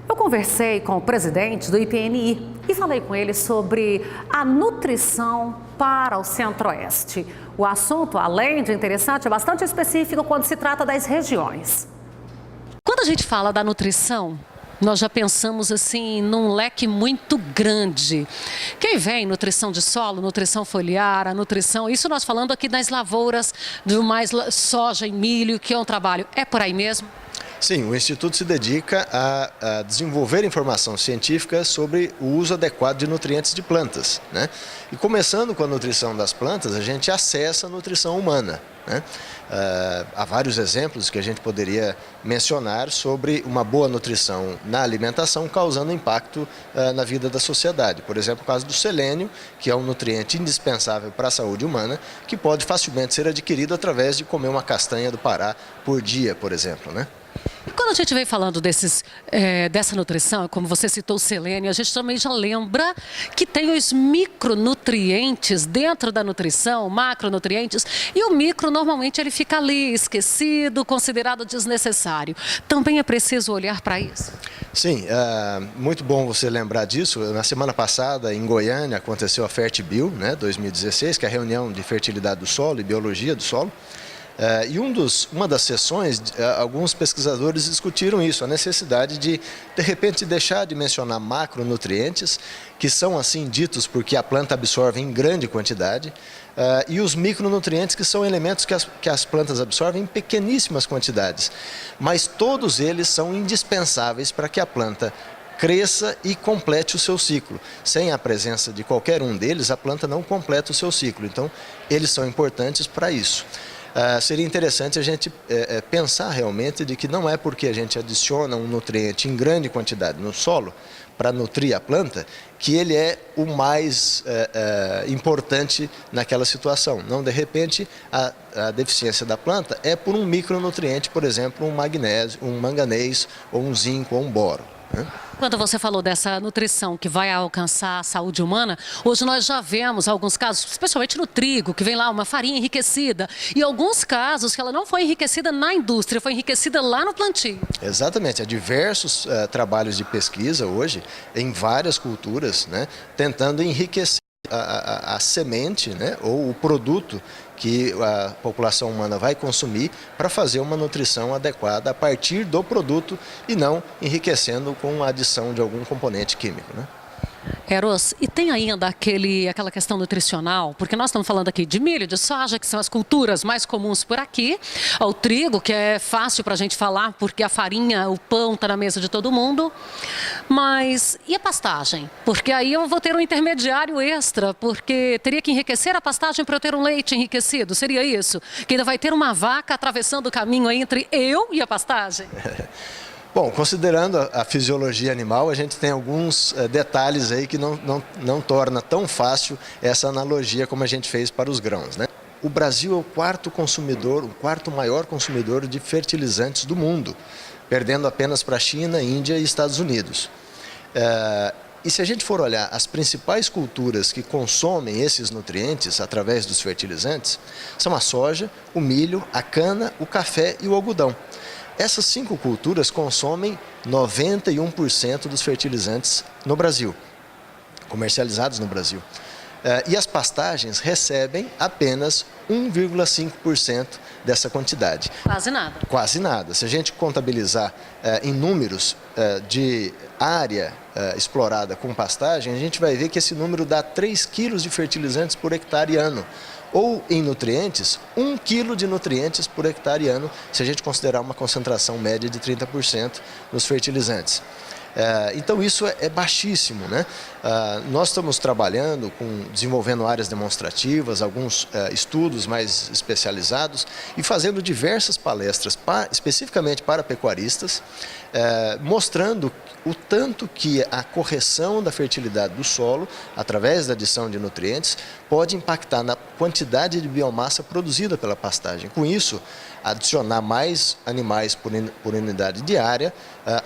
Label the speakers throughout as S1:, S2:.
S1: Eu conversei com o presidente do IPNI e falei com ele sobre a nutrição para o Centro-Oeste. O assunto, além de interessante, é bastante específico quando se trata das regiões. Quando a gente fala da nutrição, nós já pensamos assim num leque muito grande. Quem vem nutrição de solo, nutrição foliar, a nutrição, isso nós falando aqui das lavouras, do mais soja e milho, que é um trabalho, é por aí mesmo?
S2: Sim, o Instituto se dedica a desenvolver informação científica sobre o uso adequado de nutrientes de plantas, né? E começando com a nutrição das plantas, a gente acessa a nutrição humana, né? Há vários exemplos que a gente poderia mencionar sobre uma boa nutrição na alimentação causando impacto na vida da sociedade. Por exemplo, o caso do selênio, que é um nutriente indispensável para a saúde humana, que pode facilmente ser adquirido através de comer uma castanha do Pará por dia, por exemplo, né?
S1: E quando a gente vem falando dessa nutrição, como você citou o selênio, a gente também já lembra que tem os micronutrientes dentro da nutrição, macronutrientes, e o micro normalmente ele fica ali, esquecido, considerado desnecessário. Também é preciso olhar para isso?
S2: Sim, muito bom você lembrar disso. Na semana passada, em Goiânia, aconteceu a FertBio, né, 2016, que é a reunião de fertilidade do solo e biologia do solo. E uma das sessões, alguns pesquisadores discutiram isso, a necessidade de repente, deixar de mencionar macronutrientes, que são assim ditos porque a planta absorve em grande quantidade, e os micronutrientes, que são elementos que as plantas absorvem em pequeníssimas quantidades. Mas todos eles são indispensáveis para que a planta cresça e complete o seu ciclo. Sem a presença de qualquer um deles, a planta não completa o seu ciclo. Então, eles são importantes para isso. Seria interessante a gente pensar realmente de que não é porque a gente adiciona um nutriente em grande quantidade no solo para nutrir a planta que ele é o mais importante naquela situação. Não, de repente, a deficiência da planta é por um micronutriente, por exemplo, um magnésio, um manganês, ou um zinco, ou um boro, né?
S1: Quando você falou dessa nutrição que vai alcançar a saúde humana, hoje nós já vemos alguns casos, especialmente no trigo, que vem lá uma farinha enriquecida, e alguns casos que ela não foi enriquecida na indústria, foi enriquecida lá no plantio.
S2: Exatamente, há diversos trabalhos de pesquisa hoje, em várias culturas, né, tentando enriquecer a semente, né, ou o produto que a população humana vai consumir para fazer uma nutrição adequada a partir do produto e não enriquecendo com a adição de algum componente químico, né?
S1: Eros, e tem ainda aquela questão nutricional, porque nós estamos falando aqui de milho, de soja, que são as culturas mais comuns por aqui, o trigo, que é fácil para a gente falar, porque a farinha, o pão está na mesa de todo mundo, mas e a pastagem? Porque aí eu vou ter um intermediário extra, porque teria que enriquecer a pastagem para eu ter um leite enriquecido, seria isso? Que ainda vai ter uma vaca atravessando o caminho aí entre eu e a pastagem?
S2: Bom, considerando a fisiologia animal, a gente tem alguns detalhes aí que não torna tão fácil essa analogia como a gente fez para os grãos, né? O Brasil é o quarto maior consumidor de fertilizantes do mundo, perdendo apenas para a China, Índia e Estados Unidos. E se a gente for olhar as principais culturas que consomem esses nutrientes através dos fertilizantes, são a soja, o milho, a cana, o café e o algodão. Essas 5 culturas consomem 91% dos fertilizantes no Brasil, comercializados no Brasil. E as pastagens recebem apenas 1,5% dessa quantidade.
S1: Quase nada.
S2: Quase nada. Se a gente contabilizar em números de área explorada com pastagem, a gente vai ver que esse número dá 3 quilos de fertilizantes por hectare ano. Ou em nutrientes, 1 quilo de nutrientes por hectare ano, se a gente considerar uma concentração média de 30% nos fertilizantes. Então isso é baixíssimo, né? Nós estamos trabalhando, desenvolvendo áreas demonstrativas, alguns estudos mais especializados e fazendo diversas palestras especificamente para pecuaristas, mostrando o tanto que a correção da fertilidade do solo, através da adição de nutrientes, pode impactar na quantidade de biomassa produzida pela pastagem. Com isso, adicionar mais animais por unidade diária,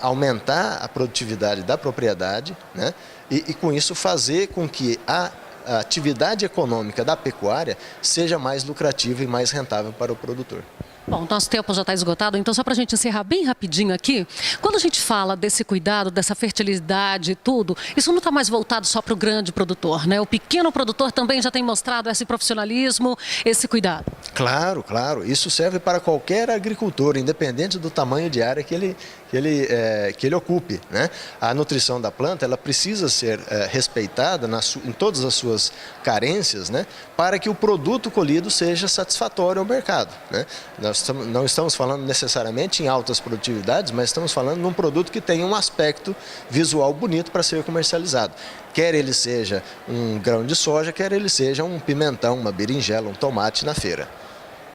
S2: aumentar a produtividade da propriedade, né? E com isso fazer com que a atividade econômica da pecuária seja mais lucrativa e mais rentável para o produtor.
S1: Bom, nosso tempo já está esgotado, então só para a gente encerrar bem rapidinho aqui, quando a gente fala desse cuidado, dessa fertilidade e tudo, isso não está mais voltado só para o grande produtor, né? O pequeno produtor também já tem mostrado esse profissionalismo, esse cuidado.
S2: Claro, claro. Isso serve para qualquer agricultor, independente do tamanho de área que ele ocupe, né? A nutrição da planta, ela precisa ser respeitada em todas as suas carências, né? Para que o produto colhido seja satisfatório ao mercado, né? Nós não estamos falando necessariamente em altas produtividades, mas estamos falando num produto que tenha um aspecto visual bonito para ser comercializado. Quer ele seja um grão de soja, quer ele seja um pimentão, uma berinjela, um tomate na feira.